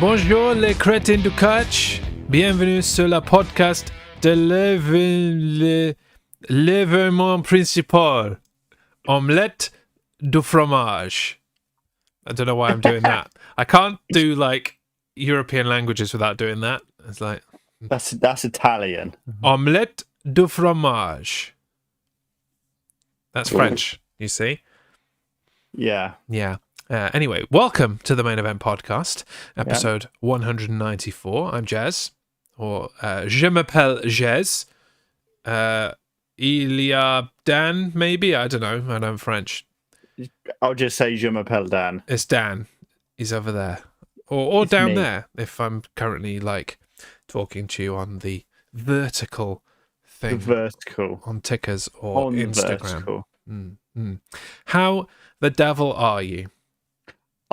Bonjour les crétins du catch. Bienvenue sur le podcast de l'événement principal. Omelette du fromage. I don't know why I'm doing that. I can't do like European languages without doing that. It's like that's Italian. Omelette du fromage. That's French, you see? Yeah. Yeah. Anyway, welcome to the Main Event Podcast, episode 194. I'm Jez, or Je m'appelle Jez. Il y a Dan, maybe? I don't know. I know French. I'll just say Je m'appelle Dan. It's Dan. He's over there. Or down me. there, if I'm currently, like, talking to you on the vertical thing. The vertical. On tickers or On Instagram. vertical. How the devil are you?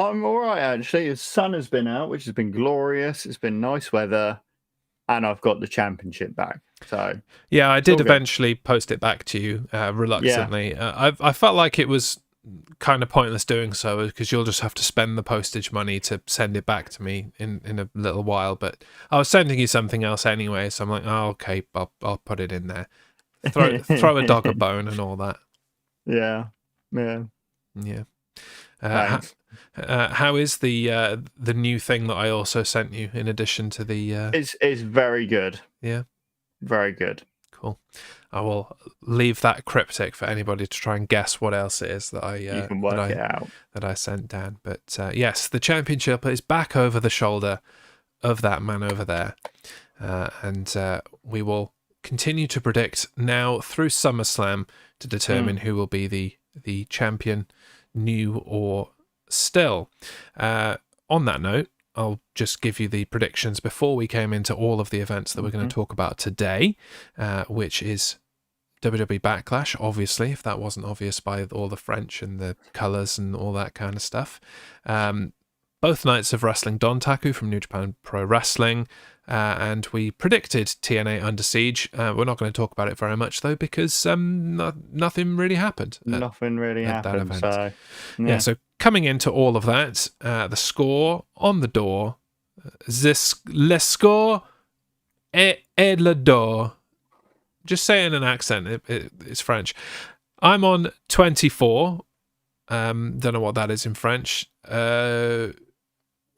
I'm all right, actually. The sun has been out, which has been glorious. It's been nice weather, and I've got the championship back. So yeah, I did all good. eventually post it back to you reluctantly. I felt like it was kind of pointless doing so because you'll just have to spend the postage money to send it back to me in a little while. But I was sending you something else anyway, so I'm like, oh, okay, I'll put it in there. Throw a dog a bone and all that. Yeah. How is the new thing that I also sent you in addition to the? It's very good. Yeah, very good. Cool. I will leave that cryptic for anybody to try and guess what else it is that you can work it out. That I sent Dan. But yes, the championship is back over the shoulder of that man over there, and we will continue to predict now through SummerSlam to determine who will be the champion, new or still. On that note, I'll just give you the predictions before we came into all of the events that we're going to talk about today, which is WWE Backlash, obviously, if that wasn't obvious by all the French and the colours and all that kind of stuff. Both nights of wrestling Dontaku from New Japan Pro Wrestling, and we predicted TNA Under Siege. We're not going to talk about it very much, though, because nothing really happened. Nothing really happened. So, yeah, so coming into all of that, the score on the door, le score est le door. Just say it in an accent. It's French. I'm on 24. Don't know what that is in French.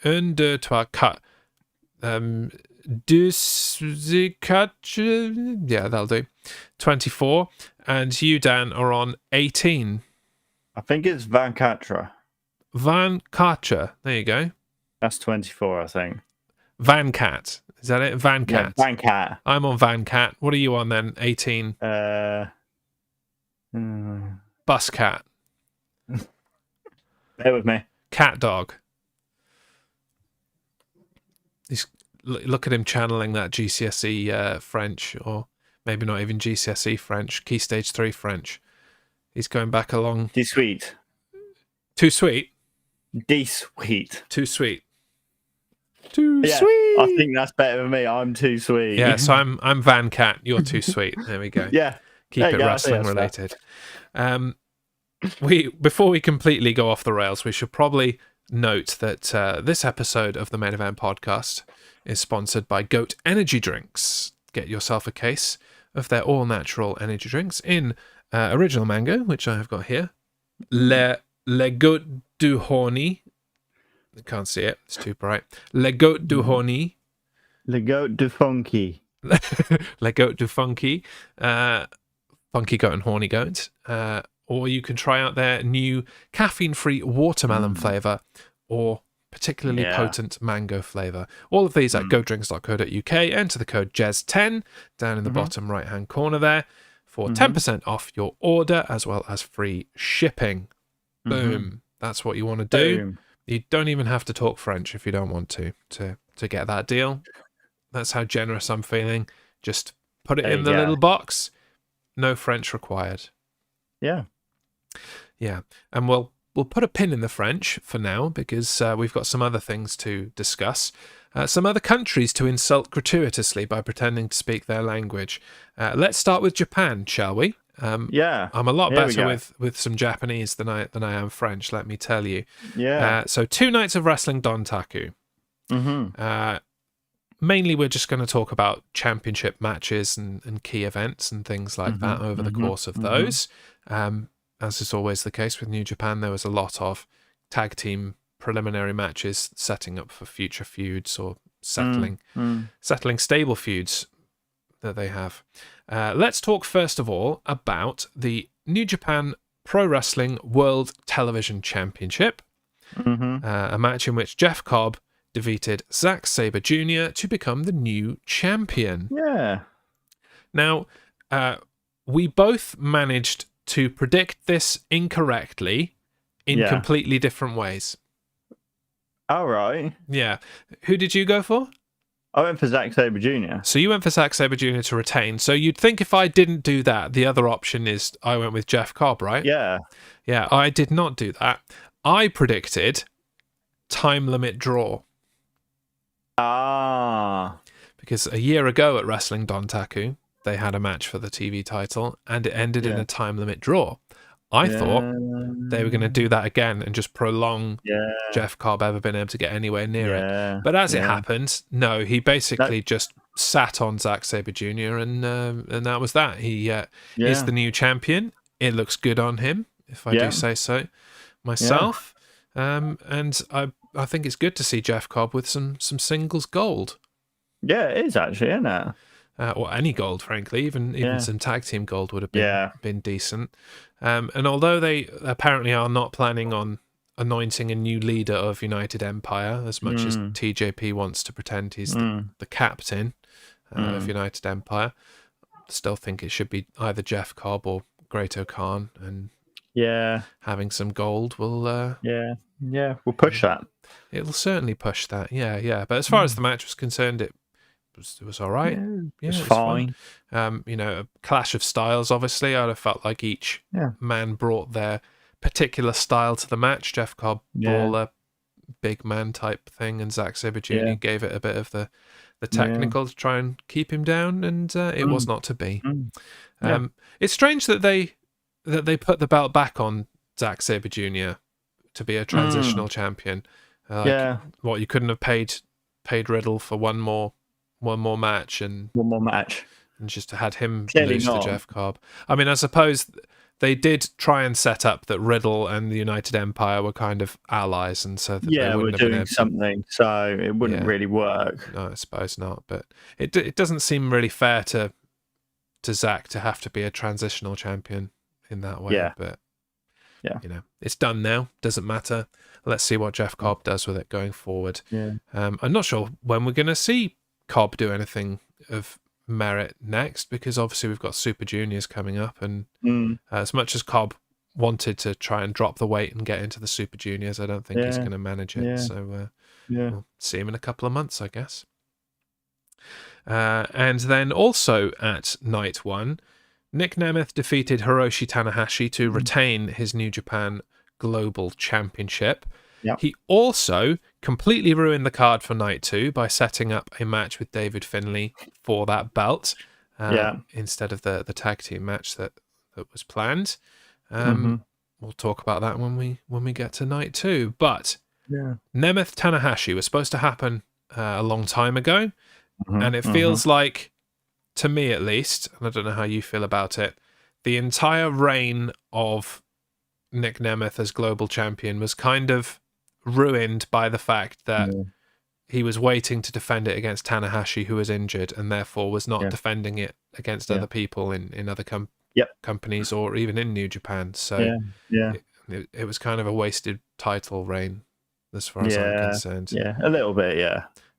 Un, deux, trois, quatre. Yeah, that'll do. 24. And you, Dan, are on 18. I think it's Van Catra. Van Catra. There you go. That's 24, I think. Van Cat. Is that it? Van Cat. Yeah, Van Cat. I'm on Van Cat. What are you on then? 18. Bus Cat. Bear with me. Cat Dog. Look at him channeling that GCSE French, or maybe not even GCSE French, Key Stage 3 French. He's going back along. Too sweet. Too sweet? De-sweet. Too sweet. Sweet. I think that's better than me. I'm too sweet. Yeah, so I'm Van Cat. You're too sweet. There we go. Yeah. Keep it wrestling related. Before we completely go off the rails, we should probably note that this episode of the Main Event Podcast is sponsored by Goat Energy Drinks. Get yourself a case of their all-natural energy drinks in original mango, which I have got here. Le Goat du Horny. I can't see it. It's too bright. Le Goat du Horny. Le Goat du Funky. Le Goat du Funky. Funky Goat and Horny Goat. Or you can try out their new caffeine-free watermelon flavour or particularly potent mango flavour. All of these at goatdrinks.co.uk. Enter the code JEZ10 down in the bottom right-hand corner there for 10% off your order as well as free shipping. Boom. That's what you want to do. Boom. You don't even have to talk French if you don't want to get that deal. That's how generous I'm feeling. Just put it in the little box. No French required. Yeah. Yeah. And we'll put a pin in the French for now because we've got some other things to discuss. Some other countries to insult gratuitously by pretending to speak their language. Let's start with Japan, shall we? Yeah, I'm a lot better with some Japanese than I am French, let me tell you. Yeah. So 2 nights of wrestling Dontaku. Mainly, we're just going to talk about championship matches and key events and things like that over the course of those. As is always the case with New Japan, there was a lot of tag team preliminary matches setting up for future feuds or settling stable feuds that they have. Let's talk first of all about the New Japan Pro Wrestling World Television Championship, a match in which Jeff Cobb defeated Zack Sabre Jr. to become the new champion. Yeah. Now, we both managed to predict this incorrectly in completely different ways. All right. Yeah. Who did you go for? I went for Zack Sabre Jr. So you went for Zack Sabre Jr. to retain. So you'd think if I didn't do that, the other option is I went with Jeff Cobb, right? Yeah. Yeah, I did not do that. I predicted time limit draw. Because a year ago at Wrestling Dontaku, they had a match for the TV title and it ended in a time limit draw. I thought they were going to do that again and just prolong Jeff Cobb ever being able to get anywhere near it. But as it happened, no, he basically just sat on Zack Sabre Jr. and that was that. He is the new champion. It looks good on him, if I do say so myself. And I think it's good to see Jeff Cobb with some singles gold. Yeah, it is actually, isn't it? Or any gold, frankly. Even some tag team gold would have been decent. And although they apparently are not planning on anointing a new leader of United Empire, as much as TJP wants to pretend he's the captain of United Empire, still think it should be either Jeff Cobb or Great O'Khan. And having some gold will... we'll push that. It'll certainly push that, yeah. But as far as the match was concerned, it was all right. Yeah, it was fine. A clash of styles, obviously. I'd have felt like each man brought their particular style to the match. Jeff Cobb, brawler, big man type thing, and Zack Sabre Jr. gave it a bit of the technical to try and keep him down, and it was not to be. It's strange that they put the belt back on Zack Sabre Jr. to be a transitional champion. What, you couldn't have paid Riddle for one more match and just had him lose to Jeff Cobb. I mean, I suppose they did try and set up that Riddle and the United Empire were kind of allies, and so that they we're wouldn't have doing something, so it wouldn't really work. No, I suppose not. But it doesn't seem really fair to Zack to have to be a transitional champion in that way. But it's done now. Doesn't matter. Let's see what Jeff Cobb does with it going forward. I'm not sure when we're going to see Cobb do anything of merit next, because obviously we've got Super Juniors coming up, and as much as Cobb wanted to try and drop the weight and get into the Super Juniors, I don't think he's going to manage it. So we'll see him in a couple of months, I guess. And then also at night one, Nick Nemeth defeated Hiroshi Tanahashi to retain his New Japan Global Championship. He also completely ruined the card for night two by setting up a match with David Finlay for that belt instead of the tag team match that was planned. We'll talk about that when we get to night two. But Nemeth Tanahashi was supposed to happen a long time ago, and it feels like, to me at least, and I don't know how you feel about it, the entire reign of Nick Nemeth as global champion was kind of ruined by the fact that he was waiting to defend it against Tanahashi, who was injured, and therefore was not defending it against other people in other companies or even in New Japan. So it was kind of a wasted title reign as far as I'm concerned. Yeah, a little bit,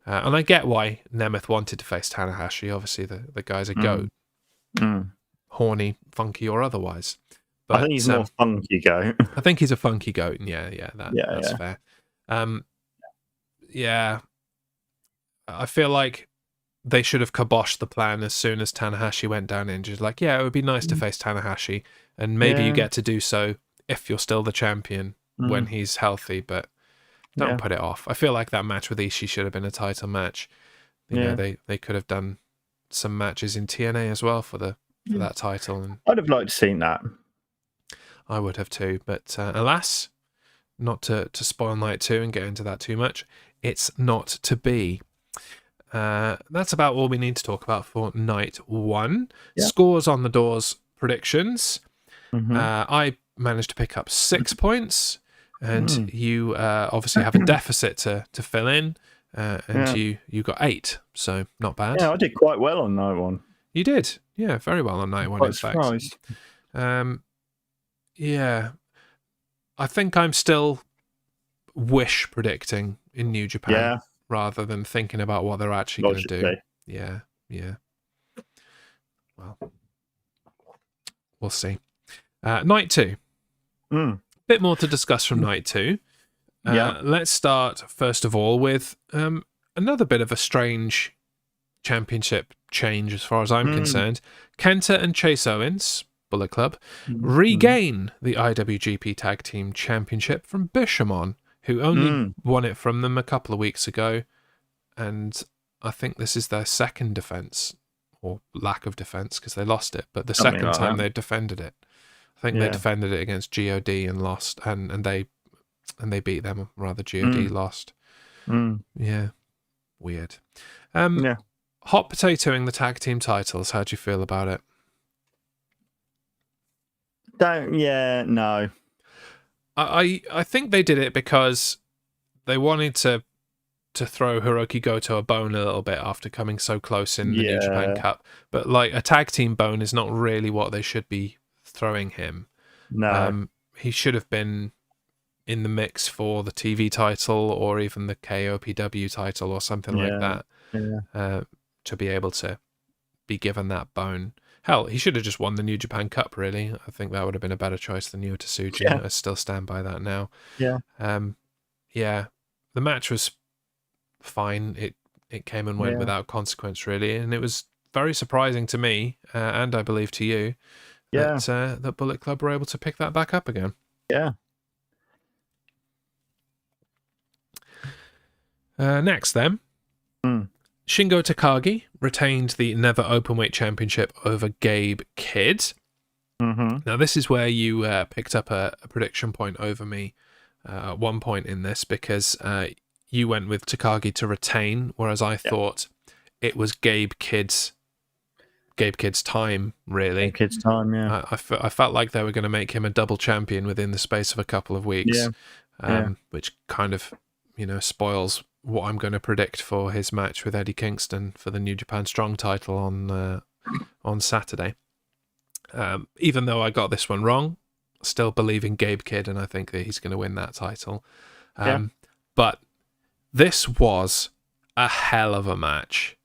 and I get why Nemeth wanted to face Tanahashi. Obviously, the guy's a goat. Horny, funky, or otherwise. But I think he's more funky goat. I think he's a funky goat, and that's fair. I feel like they should have kiboshed the plan as soon as Tanahashi went down injured. Like, it would be nice to face Tanahashi, and maybe you get to do so if you're still the champion when he's healthy, but don't put it off. I feel like that match with Ishii should have been a title match. You know, they could have done some matches in TNA as well for that title. And I'd have liked to seen that. I would have too, but alas, not to spoil night 2 and get into that too much, it's not to be. That's about all we need to talk about for night 1. Yeah. Scores on the doors, predictions. Mm-hmm. I managed to pick up 6 points, and you obviously have a deficit to fill in, and you got 8, so not bad. Yeah, I did quite well on night 1. You did, yeah, very well on night 1. Quite in fact. surprised. Yeah, I think I'm still wish predicting in New Japan rather than thinking about what they're actually going to do. Yeah. Well, we'll see. Night 2. Bit more to discuss from night 2. Let's start first of all with another bit of a strange championship change as far as I'm concerned. Kenta and Chase Owens, Bullet Club, regain the IWGP Tag Team Championship from Bishamon, who only won it from them a couple of weeks ago, and I think this is their second defense, or lack of defense, because they lost it, but the second time they defended it. I think they defended it against GOD and lost, and they beat them, rather GOD lost. Yeah, weird. Hot potatoing the tag team titles, how do you feel about it? No. I think they did it because they wanted to throw Hiroki Goto a bone a little bit after coming so close in the New Japan Cup. But like a tag team bone is not really what they should be throwing him. No. He should have been in the mix for the TV title or even the KOPW title or something like that. To be able to be given that bone. Hell, he should have just won the New Japan Cup, really. I think that would have been a better choice than Yota Tsuji. I still stand by that now. The match was fine. It came and went without consequence, really, and it was very surprising to me, and I believe to you, that Bullet Club were able to pick that back up again. Next, then. Shingo Takagi retained the Never Openweight Championship over Gabe Kidd. Now, this is where you picked up a prediction point over me at one point in this, because you went with Takagi to retain, whereas I thought it was Gabe Kidd's time, really. Gabe Kidd's time, I felt like they were going to make him a double champion within the space of a couple of weeks, which kind of, spoils what I'm going to predict for his match with Eddie Kingston for the New Japan Strong title on Saturday. Even though I got this one wrong, still believe in Gabe Kidd, and I think that he's going to win that title. But this was a hell of a match.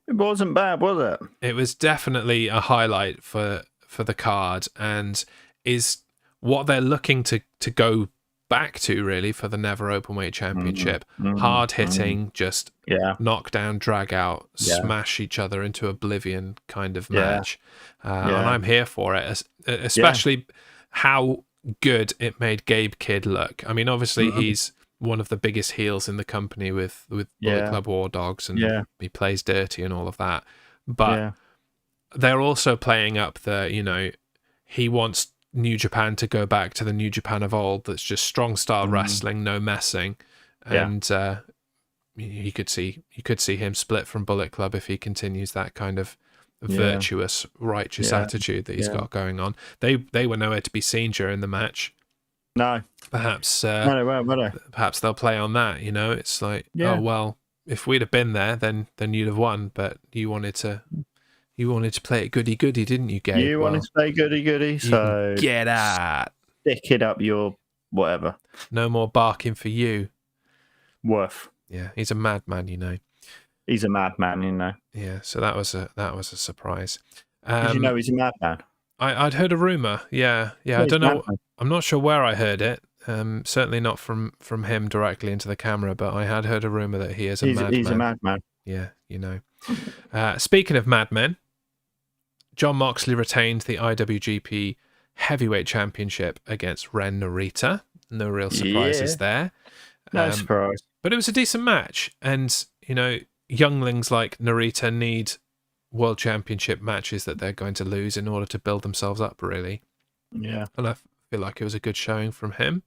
It wasn't bad, was it? It was definitely a highlight for the card, and is what they're looking to go back to, really, for the Never Openweight Championship. Hard hitting, just knock down, drag out, smash each other into oblivion kind of match. And I'm here for it, especially how good it made Gabe Kidd look. I mean, obviously he's one of the biggest heels in the company with Bullet Club War Dogs, and he plays dirty and all of that. But they're also playing up the, he wants New Japan to go back to the New Japan of old, that's just strong style wrestling, no messing, and you could see him split from Bullet Club if he continues that kind of virtuous, righteous attitude that he's got going on. They were nowhere to be seen during the match. No, perhaps perhaps they'll play on that. It's like, oh well, if we'd have been there, then you'd have won, but you wanted to play it goody-goody, didn't you, Gabe? You wanted to play goody-goody, so get out. Stick it up your whatever. No more barking for you. Worth. Yeah, he's a madman, He's a madman, Yeah, so that was a surprise. Did you know he's a madman? I'd heard a rumor. Yeah. I don't know. I'm not sure where I heard it. Certainly not from him directly into the camera, but I had heard a rumor that he is a madman. He's a madman. Yeah, Speaking of madmen, Jon Moxley retained the IWGP Heavyweight Championship against Ren Narita. No real surprises there. No surprise. But it was a decent match. And, younglings like Narita need World Championship matches that they're going to lose in order to build themselves up, really. Yeah. And I feel like it was a good showing from him.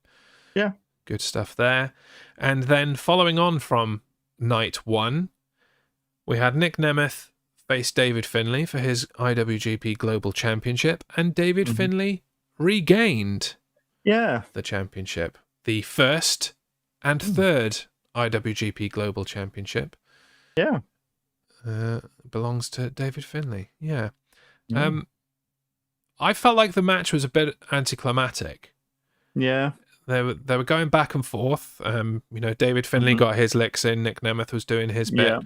Yeah. Good stuff there. And then following on from night 1, we had Nick Nemeth face David Finlay for his IWGP Global Championship, and David Finlay regained the championship. The first and third IWGP Global Championship belongs to David Finlay. Yeah. I felt like the match was a bit anticlimactic. Yeah. They were going back and forth. David Finlay got his licks in. Nick Nemeth was doing his bit.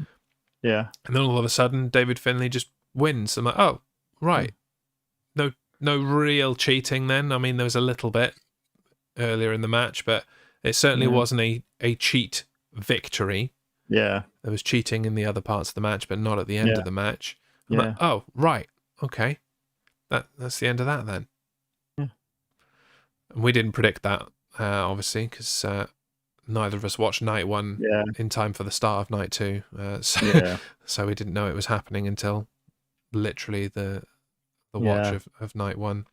Yeah. And then all of a sudden, David Finlay just wins. I'm like, oh, right. No real cheating then. I mean, there was a little bit earlier in the match, but it certainly wasn't a cheat victory. Yeah. There was cheating in the other parts of the match, but not at the end of the match. I'm like, oh, right. Okay. That's the end of that then. Yeah. And we didn't predict that, obviously, because neither of us watched night 1 in time for the start of night 2. So we didn't know it was happening until literally the watch of night 1.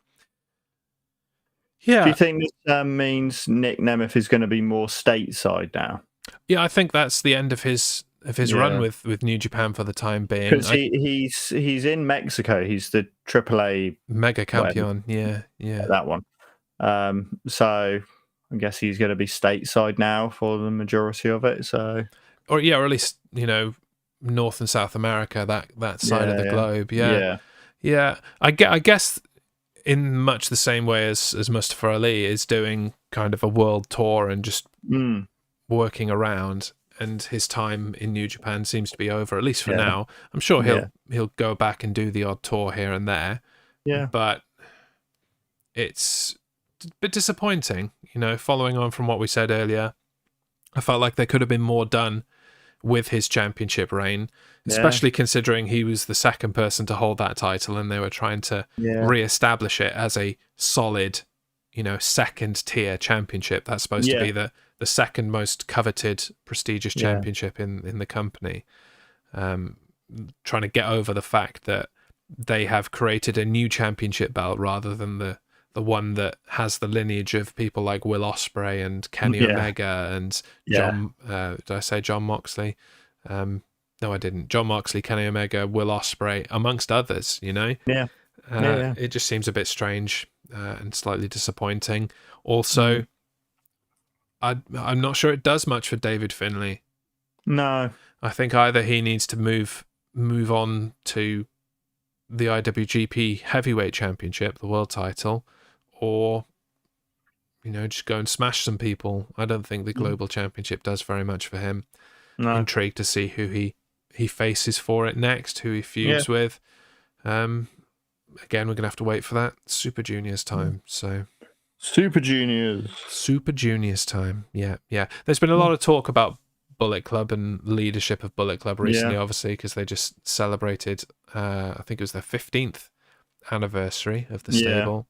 Yeah. Do you think this means Nick Nemeth is going to be more stateside now? Yeah, I think that's the end of his run with New Japan for the time being. Because he's in Mexico. He's the AAA Mega Campeon. Yeah. That one. So I guess he's going to be stateside now for the majority of it. So, or at least North and South America, that side of the globe. Yeah. I guess in much the same way as Mustafa Ali is doing kind of a world tour and just working around, and his time in New Japan seems to be over, at least for now. I'm sure he'll go back and do the odd tour here and there. Yeah. But it's a bit disappointing, following on from what we said earlier. I felt like there could have been more done with his championship reign, especially considering he was the second person to hold that title, and they were trying to re-establish it as a solid, second tier championship. That's supposed to be the second most coveted, prestigious championship in the company. Trying to get over the fact that they have created a new championship belt rather than the one that has the lineage of people like Will Ospreay and Kenny Omega and John. Did I say John Moxley? No, I didn't. John Moxley, Kenny Omega, Will Ospreay, amongst others. It just seems a bit strange and slightly disappointing. Also, I'm not sure it does much for David Finlay. No, I think either he needs to move on to the IWGP Heavyweight Championship, the world title, or just go and smash some people. I don't think the Global Championship does very much for him. No. Intrigued to see who he faces for it next, who he feuds with. Again, we're gonna have to wait for that Super Juniors time. So Super Juniors time. Yeah. There's been a lot of talk about Bullet Club and leadership of Bullet Club recently, obviously, because they just celebrated, I think it was their 15th anniversary of the stable.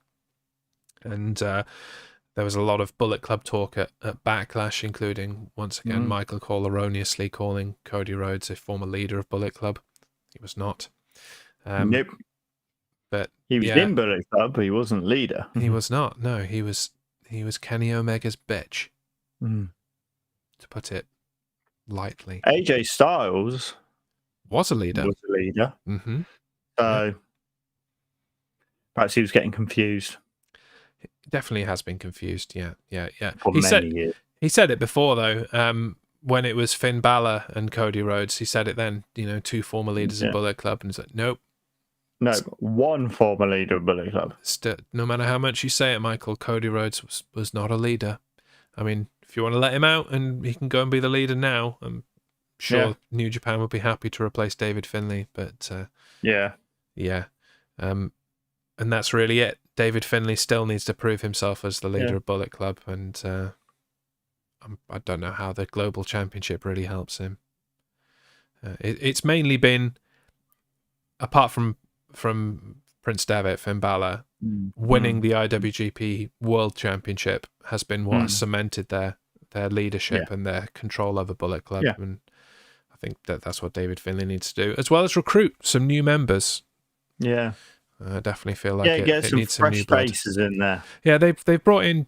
And there was a lot of Bullet Club talk at Backlash, including, once again, Michael Cole erroneously calling Cody Rhodes a former leader of Bullet Club. He was not. Nope. But he was in Bullet Club, but he wasn't leader. He was not. No, he was Kenny Omega's bitch, to put it lightly. AJ Styles was a leader. Mm-hmm. So perhaps he was getting confused. He definitely has been confused. Yeah. For many years. He said it before though. When it was Finn Balor and Cody Rhodes, he said it then. Two former leaders of Bullet Club, and he's like, nope. No, one former leader of Bullet Club. No matter how much you say it, Michael, Cody Rhodes was not a leader. I mean, if you want to let him out and he can go and be the leader now, I'm sure New Japan would be happy to replace David Finlay. But and that's really it. David Finlay still needs to prove himself as the leader of Bullet Club, and I don't know how the Global Championship really helps him. It's mainly been, apart from Prince Devitt, Finn Balor, winning the IWGP World Championship has been what has cemented their leadership and their control over Bullet Club. And I think that's what David Finlay needs to do, as well as recruit some new members. I definitely feel like it needs some new blood. Faces in there. Yeah, they've brought in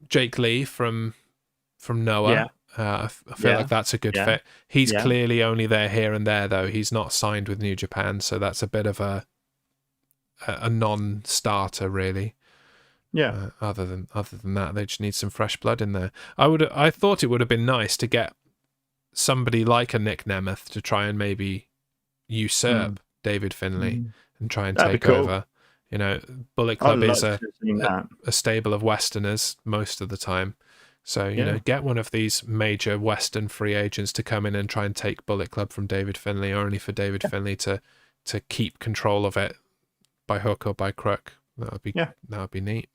Jake Lee from from Noah. I feel like that's a good fit. He's clearly only there here and there, though. He's not signed with New Japan, so that's a bit of a non-starter, really. Yeah. Other than that, they just need some fresh blood in there. I thought it would have been nice to get somebody like a Nick Nemeth to try and maybe usurp David Finlay and try and take over. You know, Bullet Club is a stable of Westerners most of the time. So, you know, get one of these major Western free agents to come in and try and take Bullet Club from David Finlay, only for David Finlay to keep control of it by hook or by crook. That would be neat.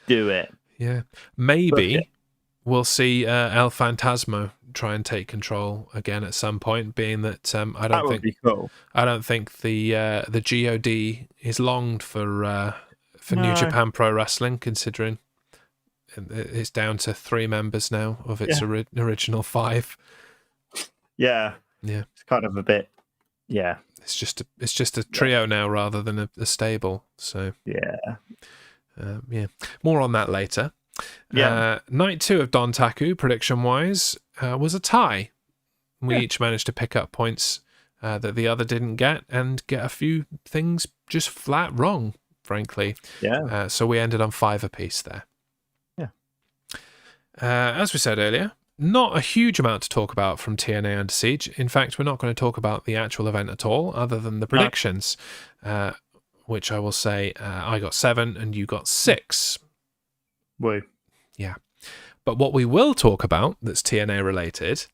Do it. Yeah. Maybe we'll see El Fantasma try and take control again at some point, being that I don't think the GOD is longed for New Japan Pro Wrestling, considering it's down to 3 members now of its original 5. Yeah. It's kind of a bit. Yeah. It's just a trio now rather than a stable. So more on that later. Night 2 of Dontaku, prediction wise, was a tie. We each managed to pick up points that the other didn't get, and get a few things just flat wrong, frankly. So we ended on 5 apiece there. As we said earlier, not a huge amount to talk about from TNA Under Siege. In fact, we're not going to talk about the actual event at all, other than the predictions, which I will say I got 7 and you got 6. Woo. Yeah. But what we will talk about that's TNA related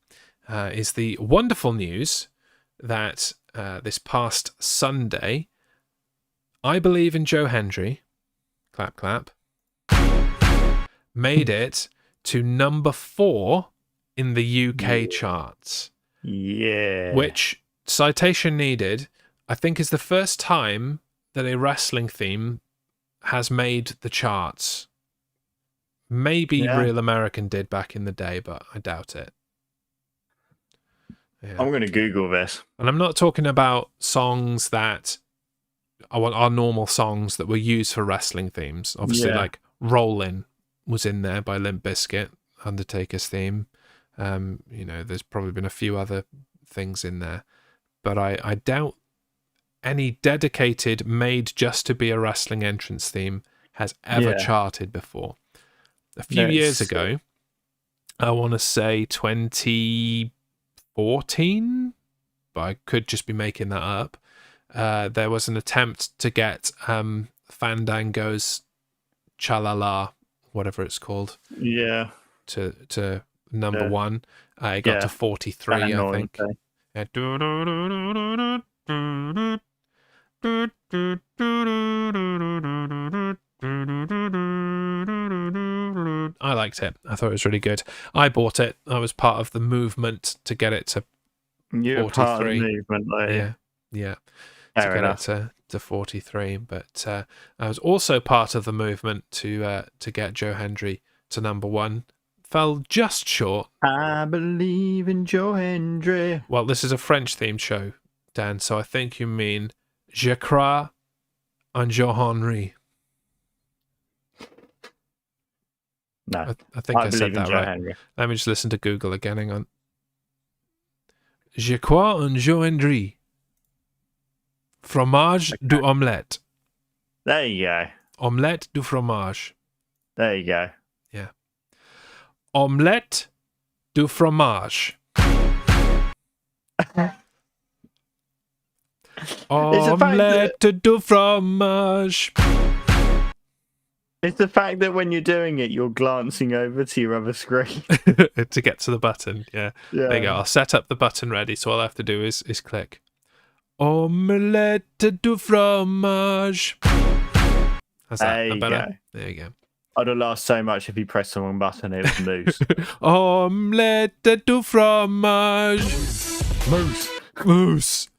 is the wonderful news that this past Sunday, I Believe in Joe Hendry, clap, clap, made it to number 4 in the UK charts. Yeah. Which, citation needed, I think is the first time that a wrestling theme has made the charts. Maybe Real American did back in the day, but I doubt it. Yeah. I'm going to Google this. And I'm not talking about songs that are normal songs that were used for wrestling themes. Obviously, like Rollin' was in there by Limp Bizkit, Undertaker's theme. You know, there's probably been a few other things in there, but I doubt any dedicated, made just to be a wrestling entrance theme has ever charted before. A few years ago, I want to say 2014, but I could just be making that up. There was an attempt to get Fandango's Cha-La-La, whatever it's called, to number 1. It got to 43, I think. I liked it. I thought it was really good. I bought it. I was part of the movement to get it to 43. Part of the movement, to get it to 43. But I was also part of the movement to get Joe Hendry to number 1. Fell just short. I believe in Joe Hendry. Well, this is a French-themed show, Dan, so I think you mean Je crois en Joe Henry. No, I think I said that right. Henry. Let me just listen to Google again. Hang on. Je crois en Joe Hendry. Fromage du omelette. There you go. Omelette du fromage. There you go. Yeah. Omelette du fromage. Omelette du fromage. It's the fact that when you're doing it, you're glancing over to your other screen. To get to the button, yeah. There you go. I'll set up the button ready, so all I have to do is click. Omelette du fromage. How's that? Better? Go. There you go. I'd have laughed so much if you pressed the wrong button. It was moose. Omelette du fromage. Moose.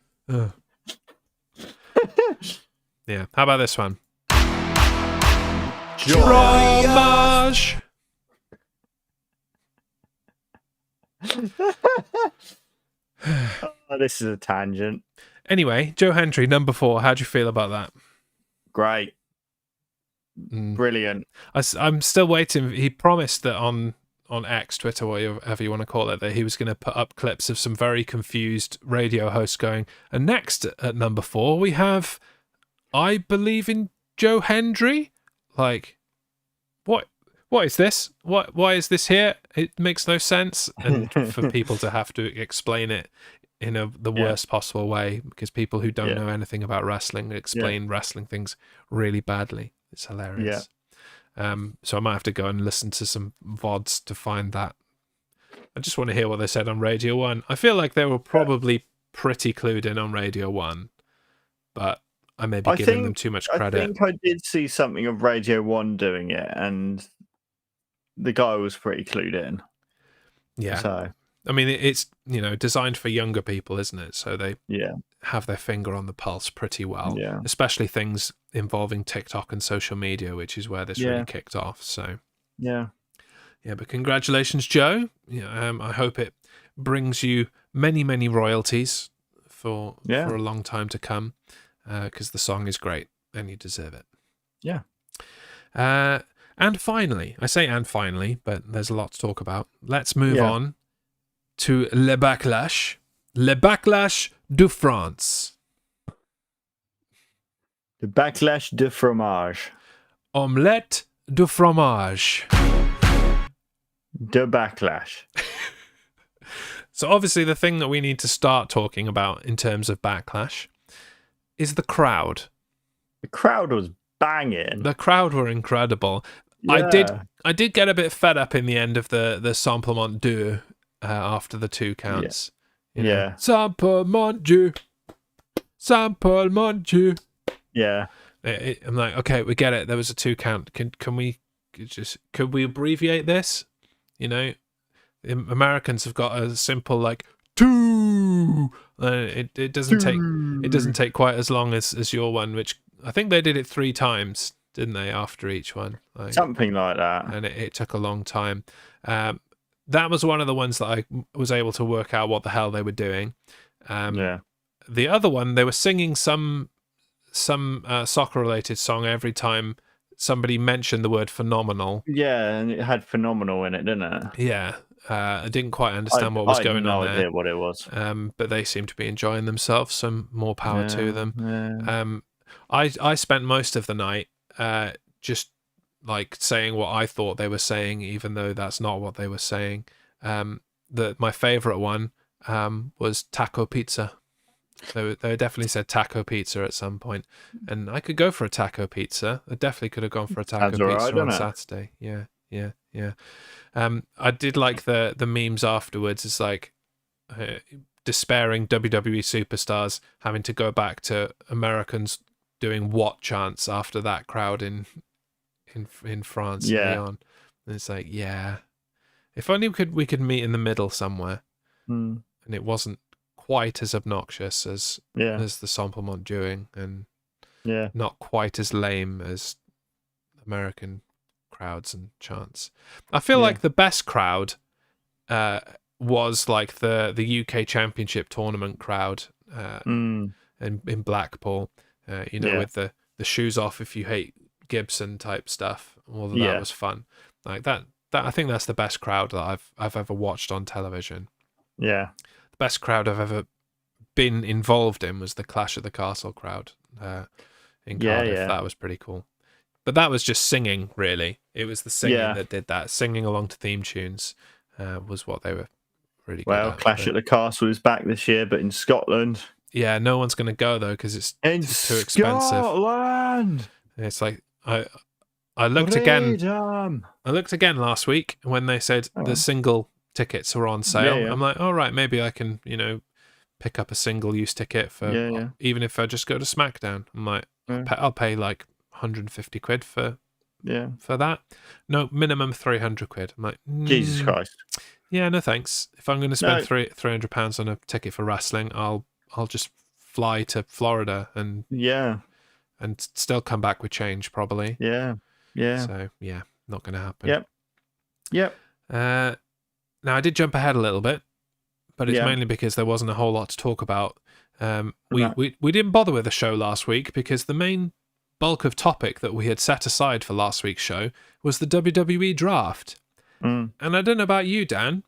Yeah. How about this one? Fromage. This is a tangent. Anyway, Joe Hendry, number 4. How do you feel about that? Great. Brilliant. I'm still waiting. He promised that on X, Twitter, whatever you want to call it, that he was going to put up clips of some very confused radio hosts going, and next at number 4 we have, I believe in Joe Hendry. Like, what is this? Why is this here? It makes no sense. And for people to have to explain it in the worst possible way, because people who don't know anything about wrestling explain wrestling things really badly. It's hilarious. So I might have to go and listen to some VODs to find that. I just want to hear what they said on Radio 1. I feel like they were probably pretty clued in on Radio 1, but I may be giving them too much credit. I think I did see something of Radio 1 doing it, and the guy was pretty clued in. Yeah. So, I mean, it's, designed for younger people, isn't it? So they have their finger on the pulse pretty well, especially things involving TikTok and social media, which is where this really kicked off. So but congratulations, Joe. I hope it brings you many, many royalties for a long time to come, because the song is great and you deserve it. And finally, but there's a lot to talk about. Let's move on to Le Backlash de France. The Backlash de fromage. Omelette de fromage. The Backlash. So obviously the thing that we need to start talking about in terms of Backlash is the crowd. The crowd was banging. The crowd were incredible. Yeah. I did get a bit fed up in the end of the Simplement Deux after the 2 counts. Simplement Deux. Simplement Deux. Yeah. I'm like, okay, we get it. There was a 2 count. Could we abbreviate this? Americans have got a simple like 2. It doesn't take quite as long as your one, which I think they did it 3 times, didn't they? After each one, something like that, and it took a long time. That was one of the ones that I was able to work out what the hell they were doing. The other one, they were singing some soccer related song every time somebody mentioned the word phenomenal. Yeah, and it had phenomenal in it, didn't it? Yeah. I didn't quite understand what was going on there. I had no idea what it was. But they seemed to be enjoying themselves, so more power to them. I spent most of the night just like saying what I thought they were saying, even though that's not what they were saying. My favorite one was taco pizza. They definitely said taco pizza at some point, and I could go for a taco pizza. I definitely could have gone for a taco pizza on Saturday. Yeah. I did like the memes afterwards. It's like despairing WWE superstars having to go back to Americans doing what chants after that crowd in France. And it's like, if only we could meet in the middle somewhere, and it wasn't quite as obnoxious as the Simplement doing, and not quite as lame as American crowds and chants. I feel like the best crowd was like the UK Championship tournament crowd in Blackpool, with the shoes off if you hate Gibson type stuff. Well, that was fun. Like that I think that's the best crowd that I've ever watched on television. The best crowd I've ever been involved in was the Clash at the Castle crowd in Cardiff. That was pretty cool. But that was just singing, really. It was the singing that did that. Singing along to theme tunes was what they were really good at. Clash at the Castle is back this year, but in Scotland. Yeah, no one's going to go, though, because it's too expensive. Scotland! It's like, I looked again last week when they said the single tickets were on sale. I'm like, all right, maybe I can, pick up a single-use ticket for even if I just go to SmackDown. I'm like, I'll pay like 150 quid for that. No, minimum 300 quid. I'm like, Jesus Christ. Yeah, no thanks. If I'm going to spend £300 on a ticket for wrestling, I'll just fly to Florida and still come back with change probably. So not going to happen. Yep. Now I did jump ahead a little bit, but it's mainly because there wasn't a whole lot to talk about. We didn't bother with the show last week because the main bulk of topic that we had set aside for last week's show was the WWE draft. Mm. And I don't know about you, Dan,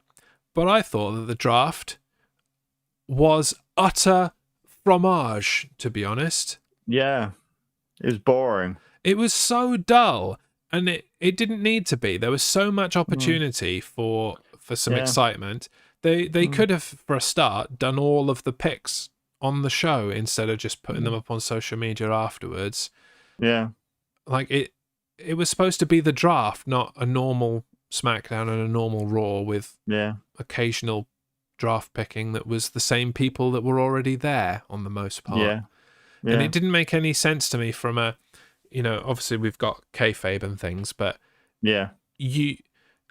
but I thought that the draft was utter fromage, to be honest. Yeah. It was boring. It was so dull, and it didn't need to be. There was so much opportunity for some excitement. They could have, for a start, done all of the picks on the show instead of just putting them up on social media afterwards. Yeah. Like it was supposed to be the draft, not a normal SmackDown and a normal Raw with occasional draft picking that was the same people that were already there on the most part. Yeah. And it didn't make any sense to me from a, obviously we've got kayfabe and things, but you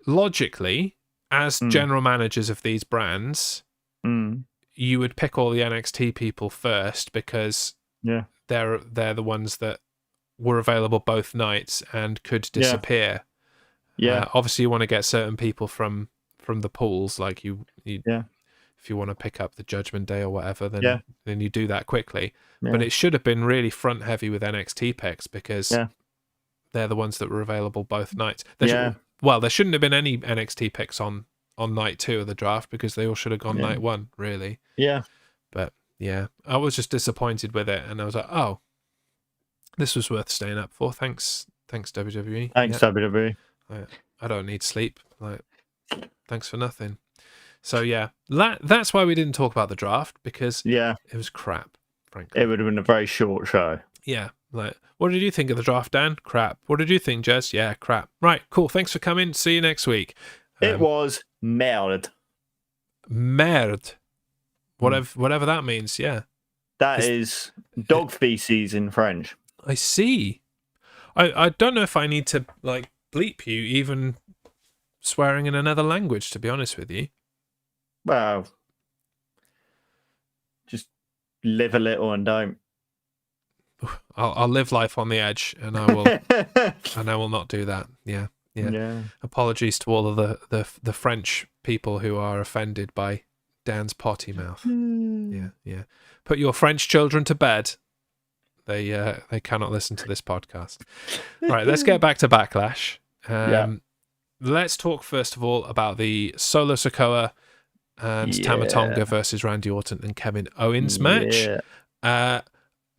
logically, as general managers of these brands, you would pick all the NXT people first because they're the ones that were available both nights and could disappear. Obviously you want to get certain people from the pools, like you if you want to pick up the Judgment Day or whatever, then you do that quickly. But it should have been really front heavy with NXT picks because they're the ones that were available both nights. There shouldn't have been any NXT picks on night 2 of the draft because they all should have gone night 1, really. Yeah. But I was just disappointed with it, and I was like, oh, this was worth staying up for. Thanks WWE. Thanks WWE. I don't need sleep. Like, thanks for nothing. So that's why we didn't talk about the draft, because it was crap, frankly. It would have been a very short show. Yeah. Like, what did you think of the draft, Dan? Crap. What did you think, Jez? Yeah, crap. Right, cool. Thanks for coming. See you next week. It was merde. Merde. Whatever that means, yeah. That is dog feces in French. I see. I don't know if I need to, like, bleep you even swearing in another language, to be honest with you. Well, just live a little and don't. I'll live life on the edge, and I will and I will not do that. Yeah. Apologies to all of the French people who are offended by Dan's potty mouth. Yeah. Put your French children to bed. They cannot listen to this podcast. Right, let's get back to Backlash. Let's talk first of all about the Solo Sikoa and Tama Tonga versus Randy Orton and Kevin Owens match.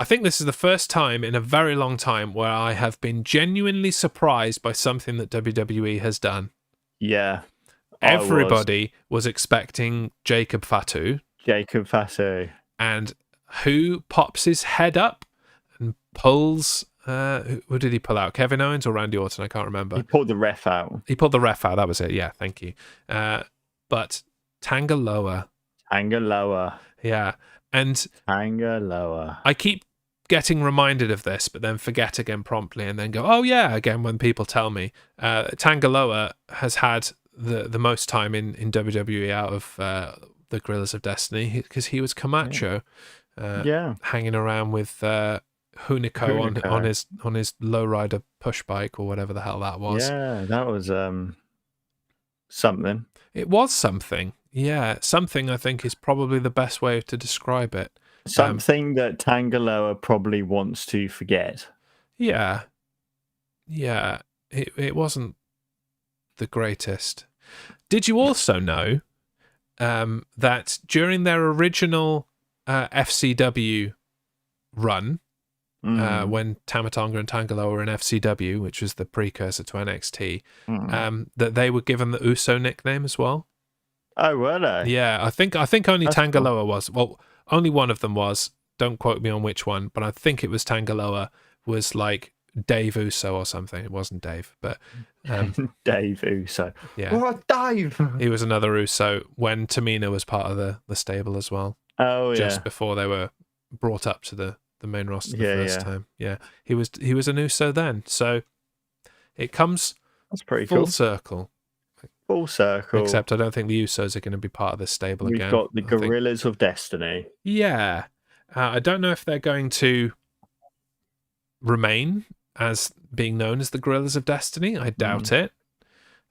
I think this is the first time in a very long time where I have been genuinely surprised by something that WWE has done. Yeah. Everybody was expecting Jacob Fatu. And who pops his head up and pulls... who did he pull out? Kevin Owens or Randy Orton? I can't remember. He pulled the ref out. That was it. Yeah, thank you. But Tanga Loa. Yeah. And Tanga. I keep getting reminded of this, but then forget again promptly and then go, oh yeah, again when people tell me. Tanga Loa has had the most time in WWE out of the Gorillas of Destiny because he was Camacho hanging around with Hunico on his lowrider push bike or whatever the hell that was. Yeah, that was something. It was something. Yeah, something I think is probably the best way to describe it. Something that Tanga Loa probably wants to forget. Yeah. It wasn't the greatest. Did you also know that during their original FCW run, when Tama Tonga and Tanga Loa were in FCW, which was the precursor to NXT, that they were given the Uso nickname as well? Oh, were they? Yeah, I think only Tanga Loa was. Well, only one of them was. Don't quote me on which one, but I think it was Tanga Loa was like Dave Uso or something. It wasn't Dave, but Dave Uso. Yeah. What, Dave? He was another Uso when Tamina was part of the stable as well. Oh, yeah. Just before they were brought up to the main roster the first time. Yeah. He was an Uso then. So it comes That's pretty full cool. circle. Full circle. Except I don't think the Usos are going to be part of this stable again. We've got the Gorillas of Destiny. Yeah. I don't know if they're going to remain as being known as the Gorillas of Destiny. I doubt it.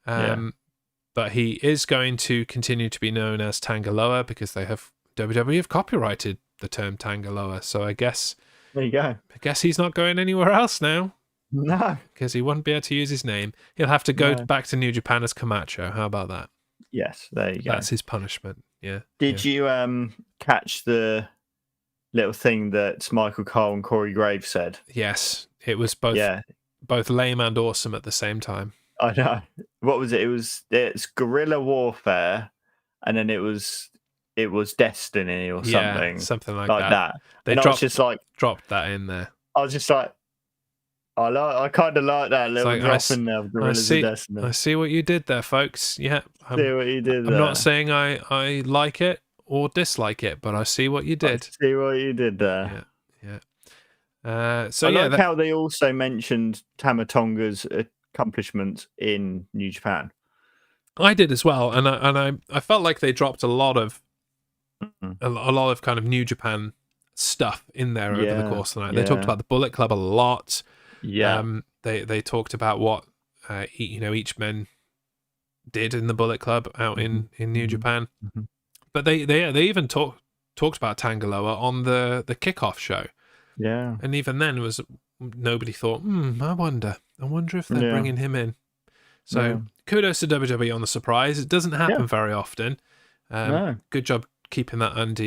But he is going to continue to be known as Tanga Loa because WWE have copyrighted the term Tanga Loa. So I guess there you go. I guess he's not going anywhere else now. No. Because he wouldn't be able to use his name. He'll have to go No. back to New Japan as Camacho. How about that? Yes, there you go. That's his punishment. Yeah. Did you catch the little thing that Michael Cole and Corey Graves said? Yes, it was both lame and awesome at the same time. I know. What was it? It's guerrilla warfare, and then it was destiny or something. Yeah, something like that. They dropped that in there. I was just like, I kind of like that little drop in there of Gorillas of Destiny. I see what you did there, folks. Yeah, see what you did there. I'm not saying I like it or dislike it, but I see what you did. See what you did there. Yeah. I like how they also mentioned Tama Tonga's accomplishments in New Japan. I did as well, and I felt like they dropped a lot of kind of New Japan stuff in there over the course of the night. They talked about the Bullet Club a lot. Yeah. They talked about what each men did in the Bullet Club out in New Japan. Mm-hmm. But they even talked about Tangaloa on the kickoff show. Yeah. And even then nobody thought, I wonder if they're bringing him in. So kudos to WWE on the surprise. It doesn't happen very often. Good job keeping that under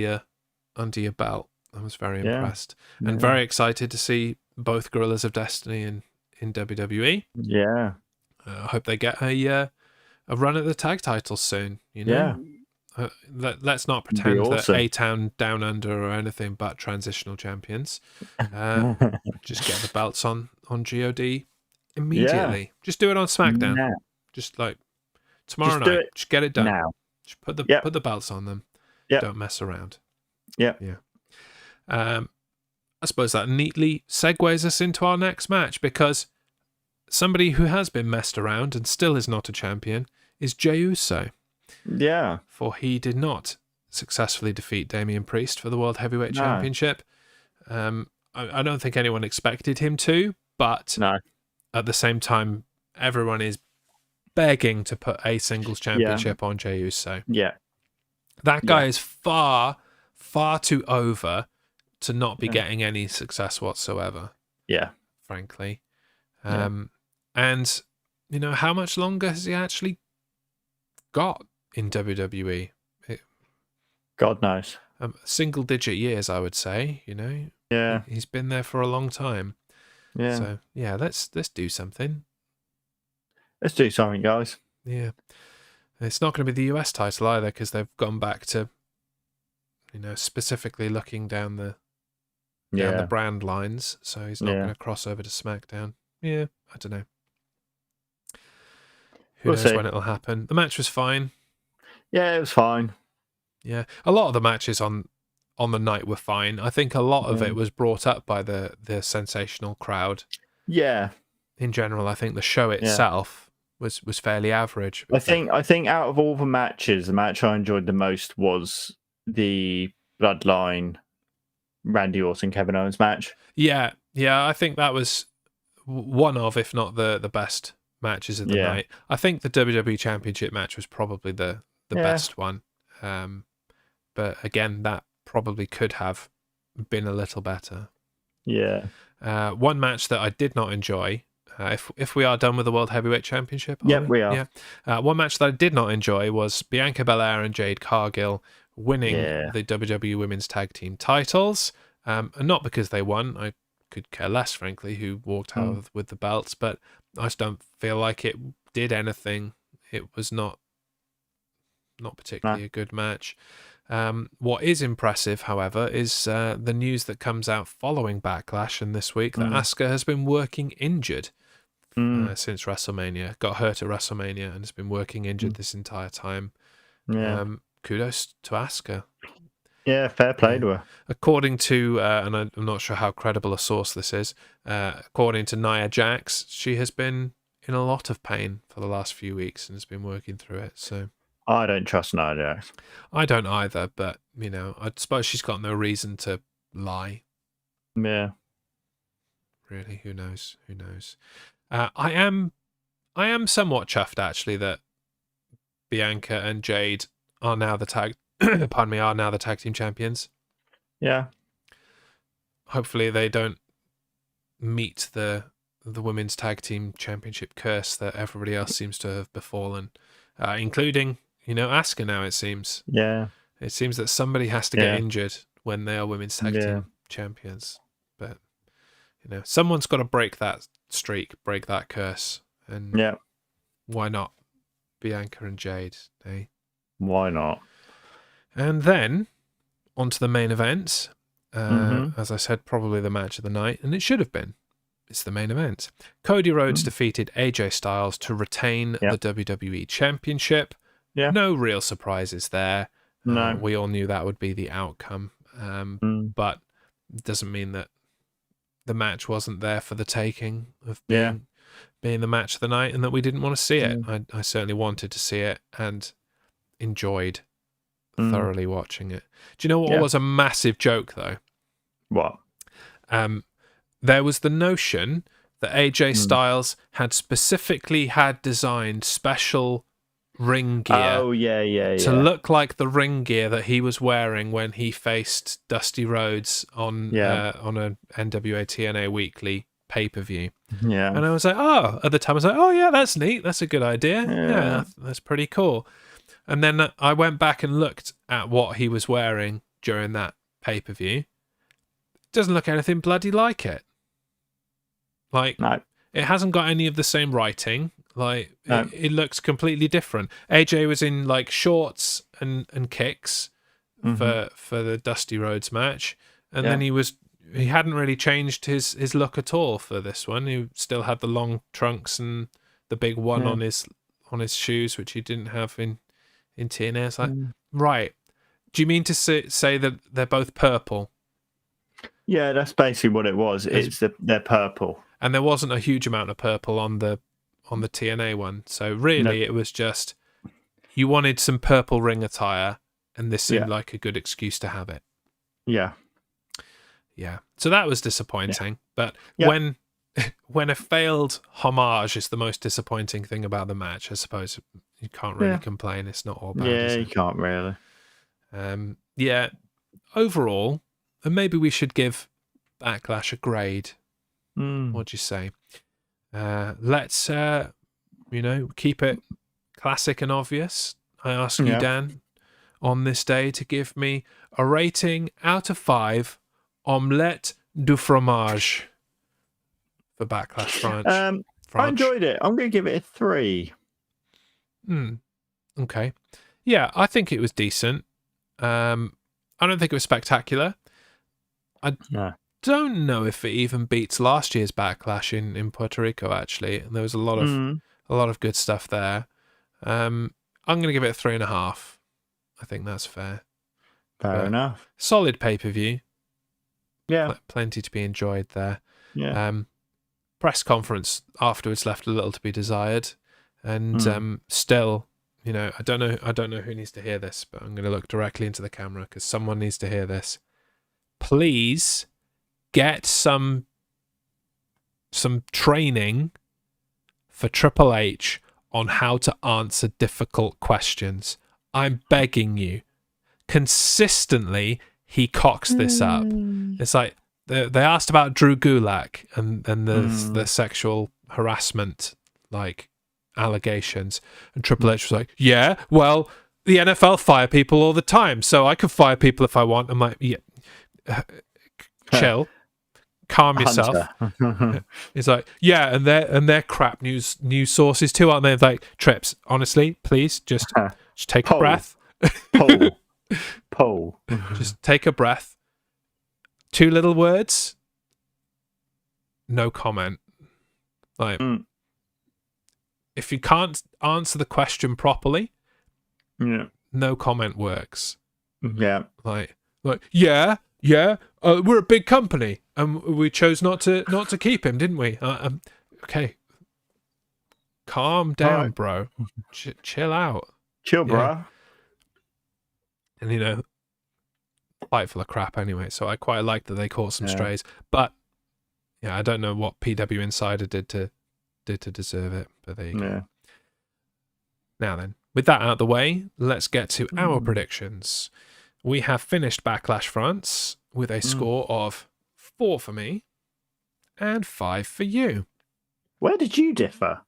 your belt. I was very impressed and very excited to see both Gorillas of Destiny in WWE. Yeah. I hope they get a run at the tag titles soon. Let's not pretend that A-Town Down Under or anything but transitional champions. Just get the belts on GOD immediately. Yeah. Just do it on SmackDown. No. Just like tomorrow night. Just get it done. Now. Just put the belts on them. Yep. Don't mess around. Yeah. I suppose that neatly segues us into our next match, because somebody who has been messed around and still is not a champion is Jey Uso. Yeah. For he did not successfully defeat Damian Priest for the World Heavyweight Championship. I don't think anyone expected him to, but at the same time, everyone is begging to put a singles championship on Jey Uso. Yeah. That guy is far, far too over to not be getting any success whatsoever. Yeah. Frankly. And, how much longer has he actually got in WWE? God knows. Single-digit years, I would say, Yeah. He's been there for a long time. Yeah. So, let's do something. Let's do something, guys. Yeah. It's not going to be the US title either, because they've gone back to, specifically looking down the brand lines. So he's not going to cross over to SmackDown. Yeah, I don't know. Who knows when it'll happen? The match was fine. Yeah, it was fine. Yeah, a lot of the matches on the night were fine. I think a lot of it was brought up by the sensational crowd. Yeah. In general, I think the show itself was fairly average. I think out of all the matches, the match I enjoyed the most was the Bloodline Randy Orton Kevin Owens match. Yeah, I think that was one of, if not the best matches of the night. I think the WWE Championship match was probably the best one. But again, that probably could have been a little better. Yeah. One match that I did not enjoy, if we are done with the World Heavyweight Championship. Yeah, we are. Yeah. One match that I did not enjoy was Bianca Belair and Jade Cargill winning the WWE Women's Tag Team titles. And not because they won. I could care less, frankly, who walked out with the belts, but I just don't feel like it did anything. It was not particularly a good match. What is impressive, however, is the news that comes out following Backlash and this week that Asuka has been working injured since WrestleMania. Got hurt at WrestleMania and has been working injured this entire time. Yeah. Kudos to Asuka. Yeah, fair play to her. According to, and I'm not sure how credible a source this is, according to Nia Jax, she has been in a lot of pain for the last few weeks and has been working through it. So I don't trust Nia Jax. I don't either, but I suppose she's got no reason to lie. Yeah. Really, who knows? I am somewhat chuffed actually that Bianca and Jade are now the tag team champions. Yeah. Hopefully they don't meet the the Women's Tag Team Championship curse that everybody else seems to have befallen, including, Asuka now, it seems. Yeah. It seems that somebody has to get injured when they are Women's Tag Team Champions. But, someone's got to break that streak, break that curse. And why not Bianca and Jade, eh? Why not? And then, onto the main event. As I said, probably the match of the night, and it should have been. It's the main event. Cody Rhodes defeated AJ Styles to retain the WWE Championship. Yeah. No real surprises there. No. We all knew that would be the outcome. But it doesn't mean that the match wasn't there for the taking of being the match of the night, and that we didn't want to see it. I certainly wanted to see it and enjoyed thoroughly watching it. Do you know what was a massive joke, though? What? There was the notion that AJ Styles had specifically had designed special ring gear to look like the ring gear that he was wearing when he faced Dusty Rhodes on a NWA TNA Weekly pay-per-view. Yeah. And I was like, at the time I was like, oh yeah, that's neat. That's a good idea. Yeah, that's pretty cool. And then I went back and looked at what he was wearing during that pay-per-view. Doesn't look anything bloody like it. Like, no. It hasn't got any of the same writing. Like, it looks completely different. AJ was in, like, shorts and kicks for the Dusty Rhodes match. And then he hadn't really changed his look at all for this one. He still had the long trunks and the big one on his shoes, which he didn't have in TNA. It's like, right. Do you mean to say that they're both purple? Yeah, that's basically what it was. They're purple. And there wasn't a huge amount of purple on the TNA one. So really it was just, you wanted some purple ring attire, and this seemed like a good excuse to have it. Yeah. Yeah. So that was disappointing. But when a failed homage is the most disappointing thing about the match, I suppose you can't really complain. It's not all bad. Yeah, you can't really. Overall, and maybe we should give Backlash a grade. What do you say? Let's keep it classic and obvious. I ask you, Dan, on this day to give me a rating out of 5 omelette du fromage for Backlash France. I enjoyed it. I'm going to give it a 3. Okay. Yeah, I think it was decent. I don't think it was spectacular. I don't know if it even beats last year's Backlash in Puerto Rico, actually. And there was a lot of good stuff there. I'm going to give it a 3.5. I think that's fair. Fair enough. Solid pay-per-view. Yeah. Plenty to be enjoyed there. Yeah. Press conference afterwards left a little to be desired. And still, I don't know who needs to hear this, but I'm going to look directly into the camera because someone needs to hear this. Please get some training for Triple H on how to answer difficult questions. I'm begging you. Consistently, he cocks this up. It's like they asked about Drew Gulak and the sexual harassment allegations, and Triple H was like, "Yeah, well, the NFL fire people all the time, so I could fire people if I want." I'm like, "Yeah, chill, calm yourself." It's like, "Yeah, and they're crap news sources too, aren't they?" Like, Trips, honestly, please just take a breath. Poll. Just take a breath. 2 little words. No comment. Like, if you can't answer the question properly, no comment works. Yeah. Like, yeah. We're a big company, and we chose not to keep him, didn't we? Okay. Calm down, bro. Chill out. Chill, bro. And quite full of crap anyway. So I quite like that they caught some strays, but I don't know what PW Insider did to deserve it. But there you go. Now then, with that out of the way, let's get to our predictions. We have finished Backlash France with a score of 4 for me and 5 for you. Where did you differ?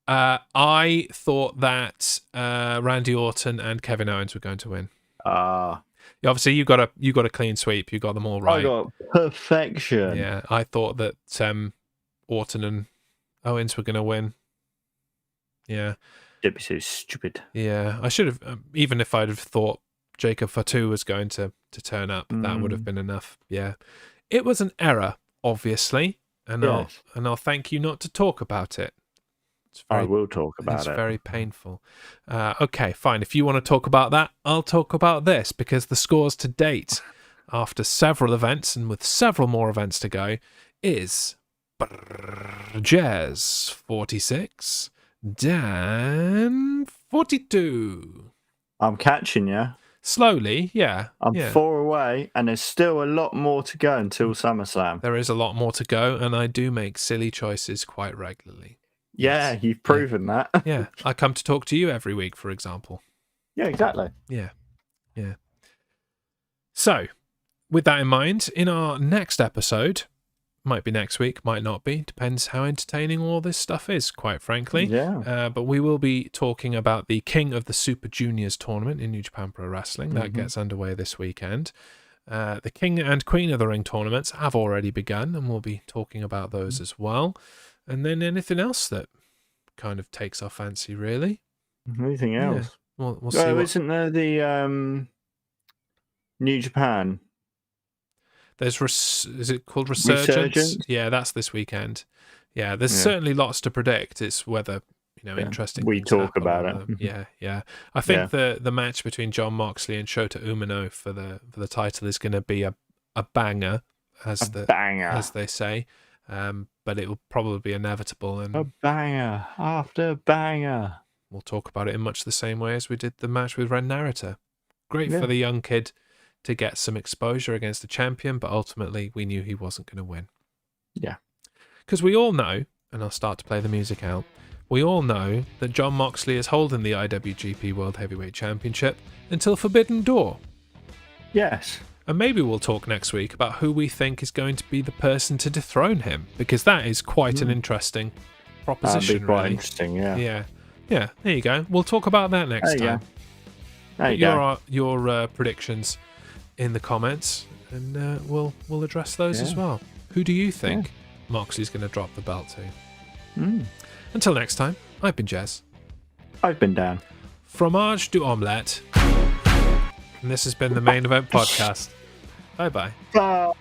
I thought that Randy Orton and Kevin Owens were going to win. Obviously, you got a clean sweep. You got them all right. I got perfection. Yeah, I thought that Orton and Owens were going to win. Yeah. It'd be so stupid. Yeah, I should have, even if I'd have thought Jacob Fatu was going to turn up, that would have been enough. Yeah. It was an error, obviously, and I'll thank you not to talk about it. I will talk about it. It's very painful. Okay, fine. If you want to talk about that, I'll talk about this, because the scores to date, after several events and with several more events to go, is Jez 46, Dan 42. I'm catching you. Slowly, yeah. I'm 4 away, and there's still a lot more to go until SummerSlam. There is a lot more to go, and I do make silly choices quite regularly. Yeah, you've proven that. Yeah, I come to talk to you every week, for example. Yeah, exactly. Yeah. So, with that in mind, in our next episode, might be next week, might not be, depends how entertaining all this stuff is, quite frankly. Yeah. But we will be talking about the King of the Super Juniors tournament in New Japan Pro Wrestling. That gets underway this weekend. The King and Queen of the Ring tournaments have already begun, and we'll be talking about those as well. And then anything else that kind of takes our fancy, really. Anything else? Yeah. We'll see. Isn't there the New Japan? There's is it called Resurgence? Yeah, that's this weekend. Yeah, there's certainly lots to predict. It's whether interesting. We talk about it. Yeah. I think the match between Jon Moxley and Shota Umino for the title is going to be a banger, as they say. But it will probably be inevitable, and a banger after banger. We'll talk about it in much the same way as we did the match with Ren Narita. Great for the young kid to get some exposure against the champion, but ultimately we knew he wasn't going to win. Yeah. Because we all know, and I'll start to play the music out, we all know that Jon Moxley is holding the IWGP World Heavyweight Championship until Forbidden Door. Yes. And maybe we'll talk next week about who we think is going to be the person to dethrone him, because that is quite an interesting proposition. That'd be quite really. Interesting, yeah. Yeah, there you go. We'll talk about that next time. There you go. Your predictions in the comments, and we'll address those as well. Who do you think Moxley's going to drop the belt to? Until next time, I've been Jez. I've been Dan. Fromage du omelette. And this has been the Main Event Podcast. Bye-bye. Bye.